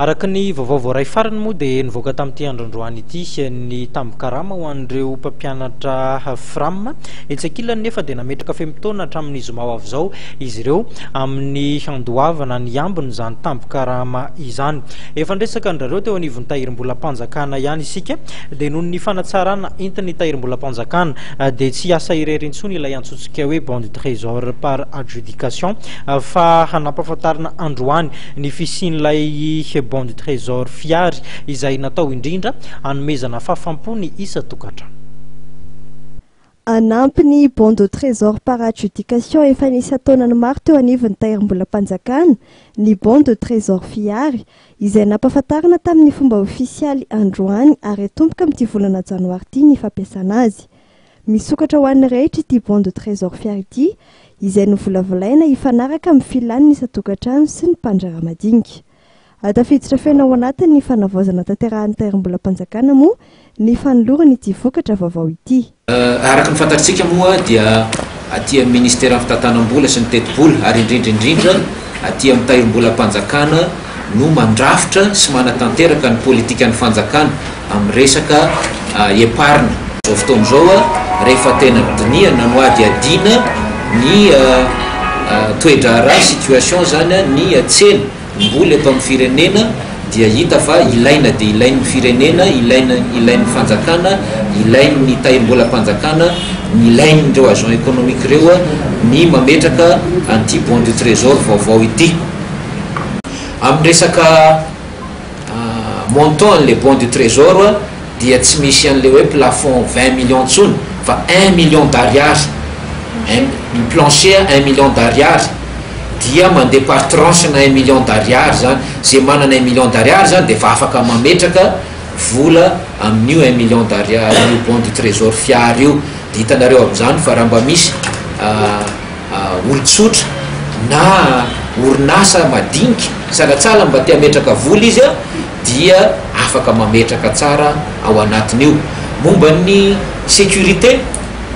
Araka ny vaovao voaray farany moa dia nivoaka tamin'ity androandroany ity ny tambo-karama ho an'ireo mpampianatra FRAM etsakilany nefa dia nametraka femitaona hatramin'ny zoma ho avy izao izy ireo amin'ny handoavana ny ambiny izany tambo-karama izany. Efa ndresaka andrareo teo anivon'ny tahirim-bolam-panjakana ihany isika dia noho ny fanatsarana entin'ny tahirim-bolam-panjakana dia tsy asa irery intsony ilay antsotsika hoe bon de trésor par adjudication fa hanampahafantarana androany ny fisian'ilay bon de trésor fiary izay natao indrindra hanomezana fahafampo ny isa-tokantrano. Anampy ny bon de trésor par adjudication efa nisy taonany maro teo anivon'ny tahirim-bolam-panjakana ny bon de trésor fiary izay nampahafantarana tamin'ny fomba ofisialy androany ary tomboka amin'ity volana janoary ity ny fampiasana azy. Misokatra ho an'ny rehetra ity bon de trésor fiary ity izay novolavolaina hifanaraka amin'ny filan'ny isa-tokantrano sy ny mpanjara-madinika. Tafiditra fena ao anatiny ny fanavaozana tanterahan'ny tahirim-bolam-panjakana moa ny fanolorany ity vokatra vaovao ity. Araka ny fantatsika moa dia aty amin'ny ministère amin'ny fitantanam-bola sy ny teti-bola ary indrindra aty amin'ny tahirim-bolam-panjakana no mandrafitra sy manatanteraka ny politikan'ny fanjakana amin'ny resaka épargne. Zao fotoana zao rehefa tena dinihana no ady adina ny toedra ara situation zany ny tsena mbola eto amin'ny firenena dia hita fa ilaina dia ilain'ny firenena, ilain'ny fanjakana, ilain'ny tahirim-bolam-panjakana, ilain'ireo agent économique ireo ny mametraka anty bon de trésor vaovao ity. Amin'ny resaka montant le bon de trésor dia tsy misy an'le hoe plafond 20 millions ntsony fa 1 million d'ariary, plancher 1 million d'ariary dia mandeha par tranche na 1 million d'ariary zany. Zay manana 1 million d'ariary zany dia fa afaka mametraka vola amin'io 1 million d'ariary io bon de trésor fiary io. Dia hitanareo amin'izany fa raha mba misy olon-tsotra na orinasa madinika salatsala mba tia metraka vola izy dia afaka mametraka tsara ao anatin'io. Momba ny sécurité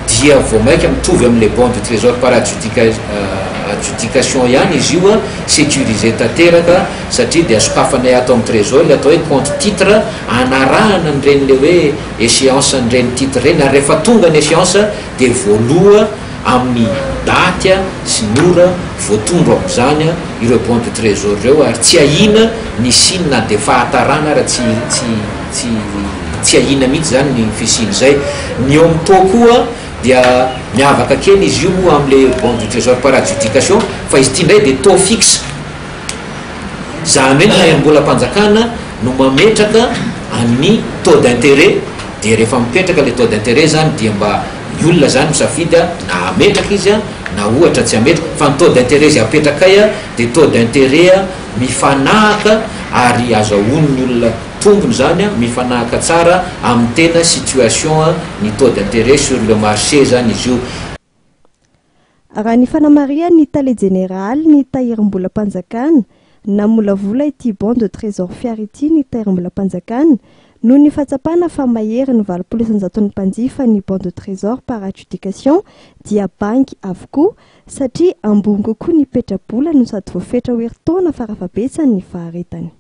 dia vao maika mitovy amin'le bon de trésor par adjudication ihany izy io sécurisé tanteraka satria dia sokafanay ato amin'ny trésor le atao hoe compte titre anarahana nireny le hoe échéance nireny titre reny ary rehefa tonga ny échéance dia voaloha amin'ny daty sy ny ora voatondro amin'izany ireo bon de trésor ireo ary tsy ahina ny siny na dia fahatarana raha tsy ahina mihitsy zany ny fisiny zay. Ny eo amin'ny tao koa dia miavaka kely izy io moa amin'le bon de trésor par adjudication fa izy ity indray dia taux fixe zany hoe ny tahirim-bolam-panjakana no mametraka amin'ny taux d'intérêt dia rehefa mipetraka le taux d'intérêt zany dia mba ny olona zany misafidy na ametraka izy na ohatra tsy ametraka fa ny taux d'intérêt izy apetraka dia taux d'intérêt mifanahaka ary azahoany olona tombony zany mifanahaka tsara amin'ny tena situation ny taux d'intérêt sur le marché zany izy io. Raha ny fanamaria ny tale général ny tahirim-bolam-panjakana namolavola ity bon de trésor fiary ity ny tahirim-bolam-panjakana noho ny fahatsapana fa mahery ny 20% ny mpanjifa ny bon de trésor par adjudication dia banky avokoa satria ambony kokoa ny petrabola no sady voafetra ho herintaona farafabetsany ny faharetany.